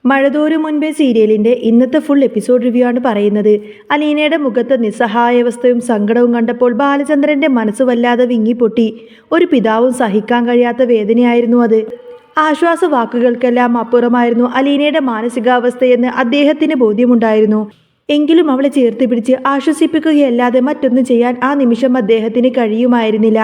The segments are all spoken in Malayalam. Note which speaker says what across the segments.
Speaker 1: മഴതോരും മുൻപേ സീരിയലിന്റെ ഇന്നത്തെ ഫുൾ എപ്പിസോഡ് റിവ്യൂ ആണ് പറയുന്നത്. അലീനയുടെ മുഖത്ത് നിസ്സഹായാവസ്ഥയും സങ്കടവും കണ്ടപ്പോൾ ബാലചന്ദ്രന്റെ മനസ്സ് വല്ലാതെ വിങ്ങിപ്പൊട്ടി. ഒരു പിതാവും സഹിക്കാൻ കഴിയാത്ത വേദനയായിരുന്നു അത്. ആശ്വാസ വാക്കുകൾക്കെല്ലാം അപ്പുറമായിരുന്നു അലീനയുടെ മാനസികാവസ്ഥയെന്ന് അദ്ദേഹത്തിന് ബോധ്യമുണ്ടായിരുന്നു. എങ്കിലും അവളെ ചേർത്ത് പിടിച്ച് ആശ്വസിപ്പിക്കുകയല്ലാതെ മറ്റൊന്നും ചെയ്യാൻ ആ നിമിഷം അദ്ദേഹത്തിന് കഴിയുമായിരുന്നില്ല.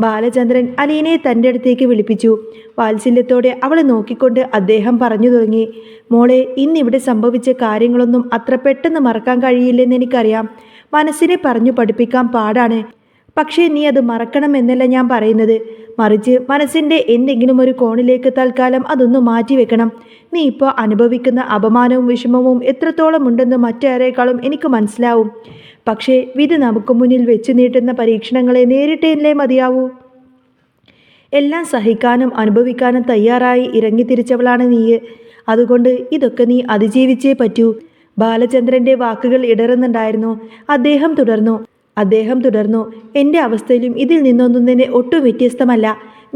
Speaker 1: ബാലചന്ദ്രൻ അലീനയെ തൻ്റെ അടുത്തേക്ക് വിളിപ്പിച്ചു. വാത്സല്യത്തോടെ അവളെ നോക്കിക്കൊണ്ട് അദ്ദേഹം പറഞ്ഞു തുടങ്ങി, മോളെ, ഇന്നിവിടെ സംഭവിച്ച കാര്യങ്ങളൊന്നും അത്ര പെട്ടെന്ന് മറക്കാൻ കഴിയില്ലെന്ന് എനിക്കറിയാം. മനസ്സിനെ പറഞ്ഞു പഠിപ്പിക്കാൻ പാടാണ്. പക്ഷേ നീ അത് മറക്കണമെന്നല്ല ഞാൻ പറയുന്നത്. മറിച്ച് മനസ്സിൻ്റെ എന്തെങ്കിലും ഒരു കോണിലേക്ക് തൽക്കാലം അതൊന്ന് മാറ്റിവെക്കണം. നീ ഇപ്പോൾ അനുഭവിക്കുന്ന അപമാനവും വിഷമവും എത്രത്തോളം ഉണ്ടെന്ന് മറ്റാരേക്കാളും എനിക്ക് മനസ്സിലാവും. പക്ഷേ വിധി നമുക്ക് മുന്നിൽ വെച്ച് നീട്ടുന്ന പരീക്ഷണങ്ങളെ നേരിട്ടേ മതിയാവൂ. എല്ലാം സഹിക്കാനും അനുഭവിക്കാനും തയ്യാറായി ഇറങ്ങിത്തിരിച്ചവളാണ് നീ. അതുകൊണ്ട് ഇതൊക്കെ നീ അതിജീവിച്ചേ പറ്റൂ. ബാലചന്ദ്രൻ്റെ വാക്കുകൾ ഇടറുന്നുണ്ടായിരുന്നു. അദ്ദേഹം തുടർന്നു, എൻ്റെ അവസ്ഥയിലും ഇതിൽ നിന്നൊന്നും തന്നെ ഒട്ടും വ്യത്യസ്തമല്ല.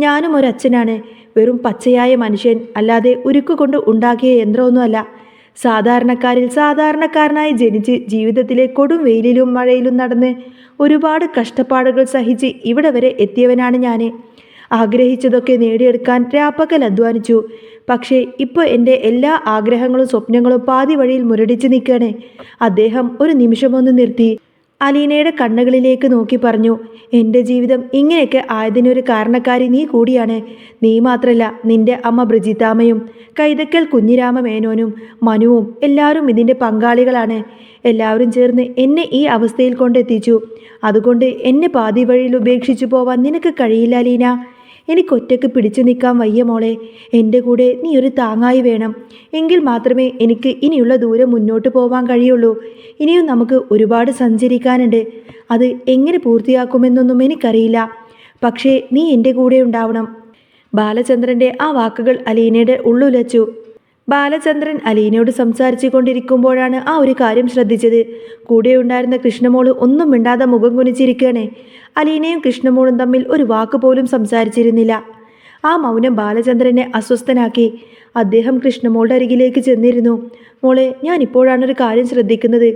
Speaker 1: ഞാനും ഒരച്ഛനാണ്. വെറും പച്ചയായ മനുഷ്യൻ, അല്ലാതെ ഉരുക്കുകൊണ്ട് ഉണ്ടാക്കിയ യന്ത്രമൊന്നുമല്ല. സാധാരണക്കാരിൽ സാധാരണക്കാരനായി ജനിച്ച് ജീവിതത്തിലെ കൊടും വെയിലിലും മഴയിലും നടന്ന് ഒരുപാട് കഷ്ടപ്പാടുകൾ സഹിച്ച് ഇവിടെ വരെ എത്തിയവനാണ് ഞാൻ. ആഗ്രഹിച്ചതൊക്കെ നേടിയെടുക്കാൻ രാപ്പകൽ അധ്വാനിച്ചു. പക്ഷേ ഇപ്പോൾ എൻ്റെ എല്ലാ ആഗ്രഹങ്ങളും സ്വപ്നങ്ങളും പാതി വഴിയിൽ മുരടിച്ച് നിൽക്കുകയാണ്. അദ്ദേഹം ഒരു നിമിഷമൊന്ന് നിർത്തി അലീനയുടെ കണ്ണുകളിലേക്ക് നോക്കി പറഞ്ഞു, എൻ്റെ ജീവിതം ഇങ്ങനെയൊക്കെ ആയതിനൊരു കാരണക്കാരി നീ കൂടിയാണ്. നീ മാത്രമല്ല, നിന്റെ അമ്മ ബ്രിജിത്താമ്മയും കൈതക്കൽ കുഞ്ഞിരാമ മേനോനും മനുവും എല്ലാവരും ഇതിൻ്റെ പങ്കാളികളാണ്. എല്ലാവരും ചേർന്ന് എന്നെ ഈ അവസ്ഥയിൽ കൊണ്ടെത്തിച്ചു. അതുകൊണ്ട് എന്നെ പാതി വഴിയിൽ ഉപേക്ഷിച്ചു പോവാൻ നിനക്ക് കഴിയില്ല അലീന. എനിക്കൊറ്റയ്ക്ക് പിടിച്ചു നിൽക്കാൻ വയ്യ മോളെ. എൻ്റെ കൂടെ നീ ഒരു താങ്ങായി വേണം. എങ്കിൽ മാത്രമേ എനിക്ക് ഇനിയുള്ള ദൂരം മുന്നോട്ട് പോകാൻ കഴിയുള്ളൂ. ഇനിയും നമുക്ക് ഒരുപാട് സഞ്ചരിക്കാനുണ്ട്. അത് എങ്ങനെ പൂർത്തിയാക്കുമെന്നൊന്നും എനിക്കറിയില്ല. പക്ഷേ നീ എൻ്റെ കൂടെ ഉണ്ടാവണം. ബാലചന്ദ്രൻ്റെ ആ വാക്കുകൾ അലീനയുടെ ഉള്ളുലച്ചു. ബാലചന്ദ്രൻ അലീനയോട് സംസാരിച്ചു കൊണ്ടിരിക്കുമ്പോഴാണ് ആ ഒരു കാര്യം ശ്രദ്ധിച്ചത്. കൂടെ ഉണ്ടായിരുന്ന കൃഷ്ണമോള് ഒന്നും മിണ്ടാതെ മുഖം കുനിച്ചിരിക്കുകയാണ്. അലീനയും കൃഷ്ണമോളും തമ്മിൽ ഒരു വാക്ക് പോലും സംസാരിച്ചിരുന്നില്ല. ആ മൗനം ബാലചന്ദ്രനെ അസ്വസ്ഥനാക്കി. അദ്ദേഹം കൃഷ്ണമോളുടെ അരികിലേക്ക് ചെന്നിരുന്നു. മോളെ, ഞാൻ ഇപ്പോഴാണൊരു കാര്യം ശ്രദ്ധിക്കുന്നത്.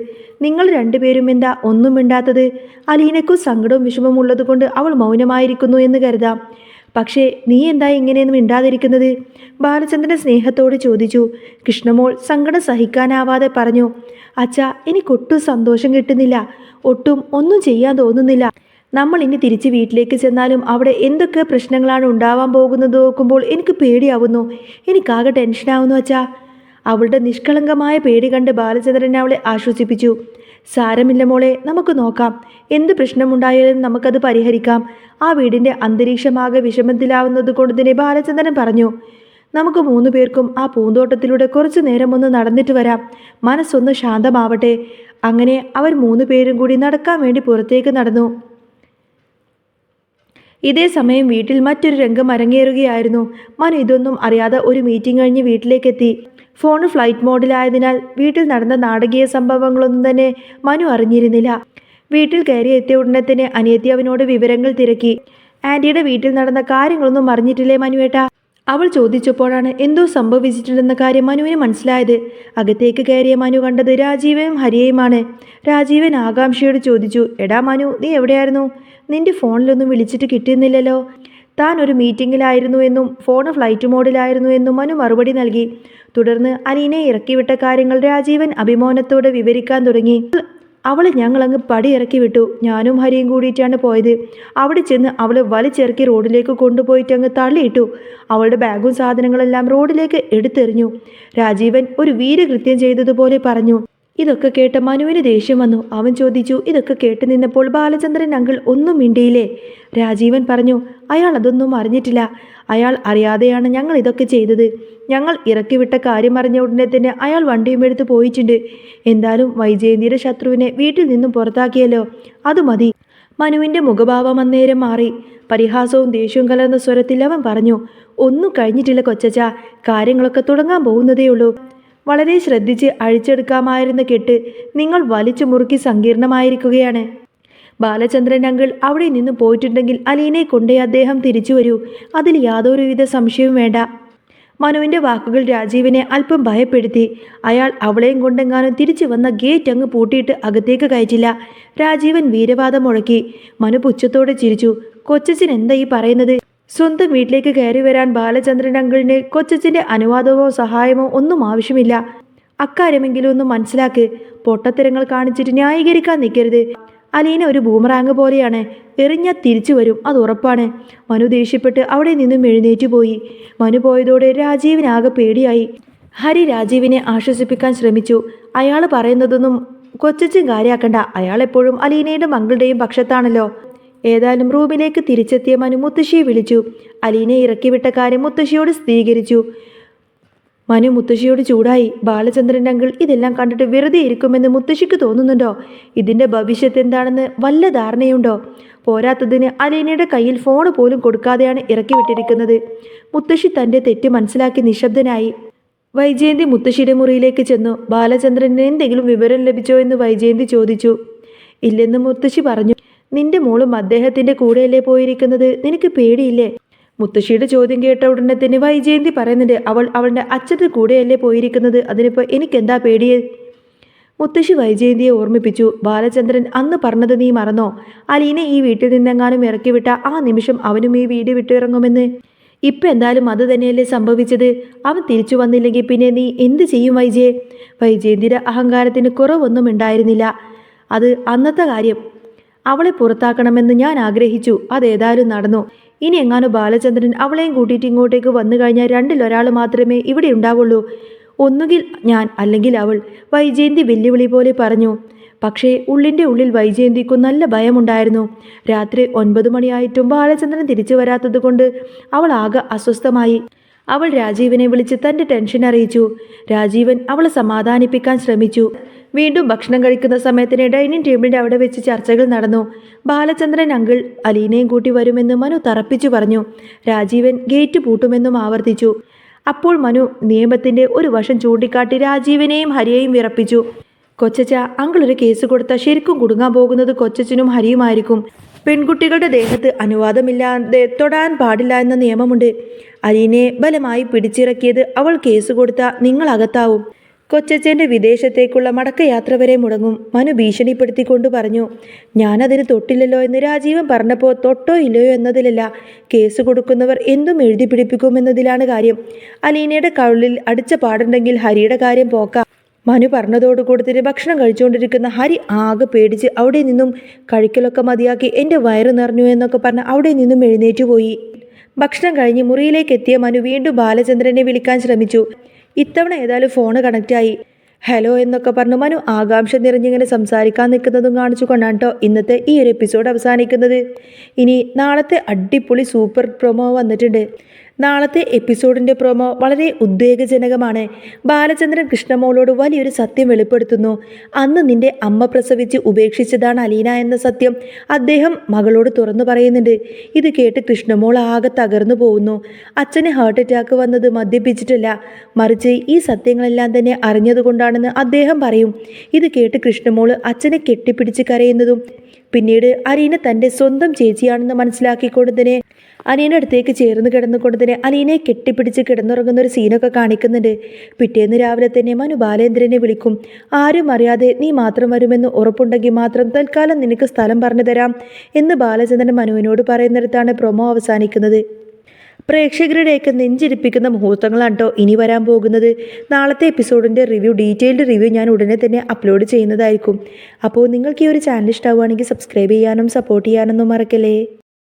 Speaker 1: നിങ്ങൾ രണ്ടുപേരും എന്താ ഒന്നും മിണ്ടാത്തത്? അലീനയ്ക്കും സങ്കടവും വിഷമവും ഉള്ളത് കൊണ്ട് അവൾ മൗനമായിരിക്കുന്നു എന്ന് കരുതാം. പക്ഷേ നീ എന്താ ഇങ്ങനെയൊന്നും മിണ്ടാതിരിക്കുന്നത്? ബാലചന്ദ്രൻ സ്നേഹത്തോട് ചോദിച്ചു. കൃഷ്ണമോൾ സങ്കടം സഹിക്കാനാവാതെ പറഞ്ഞു, അച്ഛാ, എനിക്കൊട്ടും സന്തോഷം കിട്ടുന്നില്ല. ഒന്നും ചെയ്യാൻ തോന്നുന്നില്ല. നമ്മൾ ഇനി തിരിച്ച് വീട്ടിലേക്ക് ചെന്നാലും അവിടെ എന്തൊക്കെ പ്രശ്നങ്ങളാണ് ഉണ്ടാവാൻ പോകുന്നത് നോക്കുമ്പോൾ എനിക്ക് പേടിയാവുന്നു. എനിക്കാകെ ടെൻഷനാവുന്നു അച്ഛാ. അവളുടെ നിഷ്കളങ്കമായ പേടി കണ്ട് ബാലചന്ദ്രൻ അവളെ ആശ്വസിപ്പിച്ചു. സാരമില്ല മോളെ, നമുക്ക് നോക്കാം. എന്ത് പ്രശ്നമുണ്ടായാലും നമുക്കത് പരിഹരിക്കാം. ആ വീടിൻ്റെ അന്തരീക്ഷമാകെ വിഷമത്തിലാവുന്നത് കൊണ്ട് തന്നെ ബാലചന്ദ്രൻ പറഞ്ഞു, നമുക്ക് 3 പേർക്കും ആ പൂന്തോട്ടത്തിലൂടെ കുറച്ചു നേരം ഒന്ന് നടന്നിട്ട് വരാം. മനസ്സൊന്ന് ശാന്തമാവട്ടെ. അങ്ങനെ അവർ 3 പേരും കൂടി നടക്കാൻ വേണ്ടി പുറത്തേക്ക് നടന്നു. ഇതേ സമയം വീട്ടിൽ മറ്റൊരു രംഗം അരങ്ങേറുകയായിരുന്നു. മനു ഇതൊന്നും അറിയാതെ ഒരു മീറ്റിംഗ് കഴിഞ്ഞ് വീട്ടിലേക്കെത്തി. ഫോൺ ഫ്ലൈറ്റ് മോഡിലായതിനാൽ വീട്ടിൽ നടന്ന നാടകീയ സംഭവങ്ങളൊന്നും തന്നെ മനു അറിഞ്ഞിരുന്നില്ല. വീട്ടിൽ കയറി എത്തിയ ഉടനെ തന്നെ അനിയത്തി അവനോട് വിവരങ്ങൾ തിരക്കി. ആൻറ്റിയുടെ വീട്ടിൽ നടന്ന കാര്യങ്ങളൊന്നും അറിഞ്ഞിട്ടില്ലേ മനുവേട്ടാ? അവൾ ചോദിച്ചപ്പോഴാണ് എന്തോ സംഭവിച്ചിട്ടുണ്ടെന്ന കാര്യം മനുവിന് മനസ്സിലായത്. അകത്തേക്ക് കയറിയ മനു കണ്ടത് രാജീവയും ഹരിയെയുമാണ്. രാജീവൻ ആകാംക്ഷയോട് ചോദിച്ചു, എടാ മനു, നീ എവിടെയായിരുന്നു? നിന്റെ ഫോണിലൊന്നും വിളിച്ചിട്ട് കിട്ടുന്നില്ലല്ലോ. താൻ ഒരു മീറ്റിങ്ങിലായിരുന്നു എന്നും ഫോൺ ഫ്ലൈറ്റ് മോഡിലായിരുന്നു എന്നും മനു മറുപടി നൽകി. തുടർന്ന് അലീനയെ ഇറക്കിവിട്ട കാര്യങ്ങൾ രാജീവൻ അഭിമാനത്തോടെ വിവരിക്കാൻ തുടങ്ങി. അവളെ ഞങ്ങളങ്ങ് പടിയിറക്കി വിട്ടു. ഞാനും ഹരിയും കൂടിയിട്ടാണ് പോയത്. അവിടെ ചെന്ന് അവളെ വലിച്ചിറക്കി റോഡിലേക്ക് കൊണ്ടുപോയിട്ട് അങ്ങ് തള്ളിയിട്ടു. അവളുടെ ബാഗും സാധനങ്ങളെല്ലാം റോഡിലേക്ക് എടുത്തെറിഞ്ഞു. രാജീവൻ ഒരു വീരകൃത്യം ചെയ്തതുപോലെ പറഞ്ഞു. ഇതൊക്കെ കേട്ട മനുവിന് ദേഷ്യം വന്നു. അവൻ ചോദിച്ചു, ഇതൊക്കെ കേട്ട് നിന്നപ്പോൾ ബാലചന്ദ്രൻ അങ്കിൾ ഒന്നും മിണ്ടിയില്ലേ? രാജീവൻ പറഞ്ഞു, അയാൾ അതൊന്നും അറിഞ്ഞിട്ടില്ല. അയാൾ അറിയാതെയാണ് ഞങ്ങൾ ഇതൊക്കെ ചെയ്തത്. ഞങ്ങൾ ഇറക്കിവിട്ട കാര്യം അറിഞ്ഞ ഉടനെ തന്നെ അയാൾ വണ്ടിയും എടുത്ത് പോയിട്ടുണ്ട്. എന്തായാലും വൈജയന്തിയുടെ ശത്രുവിനെ വീട്ടിൽ നിന്നും പുറത്താക്കിയല്ലോ, അത് മതി. മനുവിൻ്റെ മുഖഭാവം അന്നേരം മാറി. പരിഹാസവും ദേഷ്യവും കലർന്ന സ്വരത്തിൽ അവൻ പറഞ്ഞു, ഒന്നും കഴിഞ്ഞിട്ടില്ല കൊച്ചച്ച, കാര്യങ്ങളൊക്കെ തുടങ്ങാൻ പോകുന്നതേയുള്ളൂ. വളരെ ശ്രദ്ധിച്ച് അഴിച്ചെടുക്കാമായിരുന്ന കെട്ട് നിങ്ങൾ വലിച്ചു മുറുക്കി സങ്കീർണമായിരിക്കുകയാണ്. ബാലചന്ദ്രൻ അങ്കിൾ അവിടെ നിന്ന് പോയിട്ടുണ്ടെങ്കിൽ അലീനയെ കൊണ്ടേ അദ്ദേഹം തിരിച്ചു വരൂ. അതിൽ യാതൊരുവിധ സംശയവും വേണ്ട. മനുവിൻ്റെ വാക്കുകൾ രാജീവിനെ അല്പം ഭയപ്പെടുത്തി. അയാൾ അവളെയും കൊണ്ടെങ്ങാനും തിരിച്ചു വന്ന ഗേറ്റ് അങ്ങ് പൂട്ടിയിട്ട് അകത്തേക്ക് കയറ്റില്ല. രാജീവൻ വീരവാദം മുഴക്കി. മനു പുച്ഛത്തോടെ ചിരിച്ചു. കൊച്ചച്ഛൻ എന്താ ഈ പറയുന്നത്? സ്വന്തം വീട്ടിലേക്ക് കയറി വരാൻ ബാലചന്ദ്രൻ അങ്കിളിന് കൊച്ചച്ഛൻ്റെ അനുവാദമോ സഹായമോ ഒന്നും ആവശ്യമില്ല. അക്കാര്യമെങ്കിലും ഒന്ന് മനസ്സിലാക്ക്. പൊട്ടത്തരങ്ങൾ കാണിച്ചിട്ട് ന്യായീകരിക്കാൻ നിൽക്കരുത്. അലീന ഒരു ബൂമറാങ് പോലെയാണ്. എറിഞ്ഞാൽ തിരിച്ചു വരും, അത് ഉറപ്പാണ്. മനു ദേഷ്യപ്പെട്ട് അവിടെ നിന്നും എഴുന്നേറ്റ് പോയി. മനു പോയതോടെ രാജീവിനാകെ പേടിയായി. ഹരി രാജീവിനെ ആശ്വസിപ്പിക്കാൻ ശ്രമിച്ചു. അയാൾ പറയുന്നതൊന്നും കൊച്ചച്ഛൻ കാര്യാക്കണ്ട. അയാളെപ്പോഴും അലീനയുടെ മകളുടെയും പക്ഷത്താണല്ലോ. ഏതായാലും റൂമിലേക്ക് തിരിച്ചെത്തിയ മനു മുത്തശ്ശിയെ വിളിച്ചു. അലീനയെ ഇറക്കിവിട്ട കാര്യം മുത്തശ്ശിയോട് സ്ഥിരീകരിച്ചു. മനു മുത്തശ്ശിയോട് ചൂടായി. ബാലചന്ദ്രൻ അങ്കിൾ ഇതെല്ലാം കണ്ടിട്ട് വെറുതെ ഇരിക്കുമെന്ന് മുത്തശ്ശിക്ക് തോന്നുന്നുണ്ടോ? ഇതിൻ്റെ ഭവിഷ്യത്ത് എന്താണെന്ന് വല്ല ധാരണയുണ്ടോ? പോരാത്തതിന് അലീനയുടെ കയ്യിൽ ഫോൺ പോലും കൊടുക്കാതെയാണ് ഇറക്കി വിട്ടിരിക്കുന്നത്. മുത്തശ്ശി തൻ്റെ തെറ്റ് മനസ്സിലാക്കി നിശബ്ദനായി. വൈജയന്തി മുത്തശ്ശിയുടെ മുറിയിലേക്ക് ചെന്നു. ബാലചന്ദ്രന് എന്തെങ്കിലും വിവരം ലഭിച്ചോ എന്ന് വൈജയന്തി ചോദിച്ചു. ഇല്ലെന്ന് മുത്തശ്ശി പറഞ്ഞു. നിന്റെ മോളും അദ്ദേഹത്തിൻ്റെ കൂടെയല്ലേ പോയിരിക്കുന്നത്? നിനക്ക് പേടിയില്ലേ? മുത്തശ്ശിയുടെ ചോദ്യം കേട്ട ഉടനെ തന്നെ വൈജയന്തി പറയുന്നുണ്ട്, അവളുടെ അച്ഛൻ്റെ കൂടെയല്ലേ പോയിരിക്കുന്നത്, അതിനിപ്പോൾ എനിക്കെന്താ പേടിയെ? മുത്തശ്ശി വൈജയന്തിയെ ഓർമ്മിപ്പിച്ചു. ബാലചന്ദ്രൻ അന്ന് പറഞ്ഞത് നീ മറന്നോ? അലീനെ ഈ വീട്ടിൽ നിന്നെങ്ങാനും ഇറക്കിവിട്ട ആ നിമിഷം അവനും ഈ വീട് വിട്ടിറങ്ങുമെന്ന്. ഇപ്പം എന്തായാലും അത് തന്നെയല്ലേ സംഭവിച്ചത്. അവൻ തിരിച്ചു വന്നില്ലെങ്കിൽ പിന്നെ നീ എന്ത് ചെയ്യും വൈജയെ? വൈജയന്തിയുടെ അഹങ്കാരത്തിന് കുറവൊന്നും ഉണ്ടായിരുന്നില്ല. അത് അന്നത്തെ കാര്യം. അവളെ പുറത്താക്കണമെന്ന് ഞാൻ ആഗ്രഹിച്ചു. അതേതായാലും നടന്നു. ഇനി എങ്ങാനും ബാലചന്ദ്രൻ അവളെയും കൂട്ടിയിട്ട് ഇങ്ങോട്ടേക്ക് വന്നു കഴിഞ്ഞാൽ രണ്ടിലൊരാൾ മാത്രമേ ഇവിടെ ഉണ്ടാവുള്ളൂ. ഒന്നുകിൽ ഞാൻ, അല്ലെങ്കിൽ അവൾ, വൈജയന്തി വെല്ലുവിളി പോലെ പറഞ്ഞു. പക്ഷേ ഉള്ളിൻ്റെ ഉള്ളിൽ വൈജയന്തിക്കും നല്ല ഭയമുണ്ടായിരുന്നു. രാത്രി 9 മണിയായിട്ടും ബാലചന്ദ്രൻ തിരിച്ചു വരാത്തത് കൊണ്ട് അവൾ ആകെ അസ്വസ്ഥമായി. അവൾ രാജീവനെ വിളിച്ച് തൻ്റെ ടെൻഷൻ അറിയിച്ചു. രാജീവൻ അവളെ സമാധാനിപ്പിക്കാൻ ശ്രമിച്ചു. വീണ്ടും ഭക്ഷണം കഴിക്കുന്ന സമയത്തിന് ഡൈനിങ് ടേബിളിൻ്റെ അവിടെ വെച്ച് ചർച്ചകൾ നടന്നു. ബാലചന്ദ്രൻ അങ്കിൾ അലീനയും കൂട്ടി വരുമെന്ന് മനു തറപ്പിച്ചു പറഞ്ഞു. രാജീവൻ ഗേറ്റ് പൂട്ടുമെന്നും ആവർത്തിച്ചു. അപ്പോൾ മനു നിയമത്തിൻ്റെ ഒരു വശം ചൂണ്ടിക്കാട്ടി രാജീവനെയും ഹരിയെയും വിറപ്പിച്ചു. കൊച്ചച്ച, അങ്കിൾ ഒരു കേസ് കൊടുത്താൽ ശരിക്കും കുടുങ്ങാൻ പോകുന്നത് കൊച്ചച്ചനും ഹരിയുമായിരിക്കും. പെൺകുട്ടികളുടെ ദേഹത്ത് അനുവാദമില്ലാതെ തൊടാൻ പാടില്ല എന്ന നിയമമുണ്ട്. അലീനയെ ബലമായി പിടിച്ചിറക്കിയത് അവൾ കേസ് കൊടുത്താൽ നിങ്ങൾ അകത്താവും. കൊച്ചച്ഛൻ്റെ വിദേശത്തേക്കുള്ള മടക്കയാത്ര വരെ മുടങ്ങും. മനു ഭീഷണിപ്പെടുത്തിക്കൊണ്ട് പറഞ്ഞു. ഞാനതിന് തൊട്ടില്ലല്ലോ എന്ന് രാജീവൻ പറഞ്ഞപ്പോൾ തൊട്ടോ ഇല്ലയോ എന്നതിലല്ല, കേസ് കൊടുക്കുന്നവർ എന്തും എഴുതി പിടിപ്പിക്കുമെന്നതിലാണ് കാര്യം. അലീനയുടെ കവിളിൽ അടിച്ച പാടുണ്ടെങ്കിൽ ഹരിയുടെ കാര്യം പോക്കാം. മനു പറഞ്ഞതോട് കൂടത്തിന് ഭക്ഷണം കഴിച്ചുകൊണ്ടിരിക്കുന്ന ഹരി ആകെ പേടിച്ച് അവിടെ നിന്നും കഴിക്കലൊക്കെ മതിയാക്കി എൻ്റെ വയറ് നിറഞ്ഞു എന്നൊക്കെ പറഞ്ഞ് അവിടെ നിന്നും എഴുന്നേറ്റു പോയി. ഭക്ഷണം കഴിഞ്ഞ് മുറിയിലേക്ക് എത്തിയ മനു വീണ്ടും ബാലചന്ദ്രനെ വിളിക്കാൻ ശ്രമിച്ചു. ഇത്തവണ ഏതായാലും ഫോണ് കണക്റ്റായി. ഹലോ എന്നൊക്കെ പറഞ്ഞു മനു ആകാംക്ഷ നിറഞ്ഞിങ്ങനെ സംസാരിക്കാൻ നിൽക്കുന്നതും കാണിച്ചു കൊണ്ടാണ് കേട്ടോ ഇന്നത്തെ ഈ ഒരു എപ്പിസോഡ് അവസാനിക്കുന്നത്. ഇനി നാളത്തെ അടിപൊളി സൂപ്പർ പ്രൊമോ വന്നിട്ടുണ്ട്. നാളത്തെ എപ്പിസോഡിൻ്റെ പ്രൊമോ വളരെ ഉദ്വേഗജനകമാണ്. ബാലചന്ദ്രൻ കൃഷ്ണമോളോട് വലിയൊരു സത്യം വെളിപ്പെടുത്തുന്നു. അന്ന് നിന്റെ അമ്മ പ്രസവിച്ച് ഉപേക്ഷിച്ചതാണ് അലീന എന്ന സത്യം അദ്ദേഹം മകളോട് തുറന്നു പറയുന്നുണ്ട്. ഇത് കേട്ട് കൃഷ്ണമോൾ ആകെ തകർന്നു പോകുന്നു. അച്ഛന് ഹാർട്ട് അറ്റാക്ക് വന്നത് മദ്യപിച്ചിട്ടില്ല, മറിച്ച് ഈ സത്യങ്ങളെല്ലാം തന്നെ അറിഞ്ഞതുകൊണ്ടാണെന്ന് അദ്ദേഹം പറയും. ഇത് കേട്ട് കൃഷ്ണമോൾ അച്ഛനെ കെട്ടിപ്പിടിച്ച് കരയുന്നതും പിന്നീട് അലീന തൻ്റെ സ്വന്തം ചേച്ചിയാണെന്ന് മനസ്സിലാക്കിക്കൊണ്ട് തന്നെ അലീന അടുത്തേക്ക് ചേർന്ന് കിടന്നുകൊണ്ട് തന്നെ അലീനയെ കെട്ടിപ്പിടിച്ച് കിടന്നുറങ്ങുന്ന ഒരു സീനൊക്കെ കാണിക്കുന്നുണ്ട്. പിറ്റേന്ന് രാവിലെ തന്നെ മനു ബാലേന്ദ്രനെ വിളിക്കും. ആരും അറിയാതെ നീ മാത്രം വരുമെന്ന് ഉറപ്പുണ്ടെങ്കിൽ മാത്രം തൽക്കാലം നിനക്ക് സ്ഥലം പറഞ്ഞു തരാം എന്ന് ബാലചന്ദ്രൻ മനുവിനോട് പറയുന്നിടത്താണ് പ്രൊമോ അവസാനിക്കുന്നത്. പ്രേക്ഷകരുടെയൊക്കെ നെഞ്ചിരിപ്പിക്കുന്ന മുഹൂർത്തങ്ങളാണ് കേട്ടോ ഇനി വരാൻ പോകുന്നത്. നാളത്തെ എപ്പിസോഡിൻ്റെ ഡീറ്റെയിൽഡ് റിവ്യൂ ഞാൻ ഉടനെ തന്നെ അപ്ലോഡ് ചെയ്യുന്നതായിരിക്കും. അപ്പോൾ നിങ്ങൾക്ക് ഈ ഒരു ചാനൽ ഇഷ്ടമാവുകയാണെങ്കിൽ സബ്സ്ക്രൈബ് ചെയ്യാനും സപ്പോർട്ട് ചെയ്യാനൊന്നും മറക്കല്ലേ.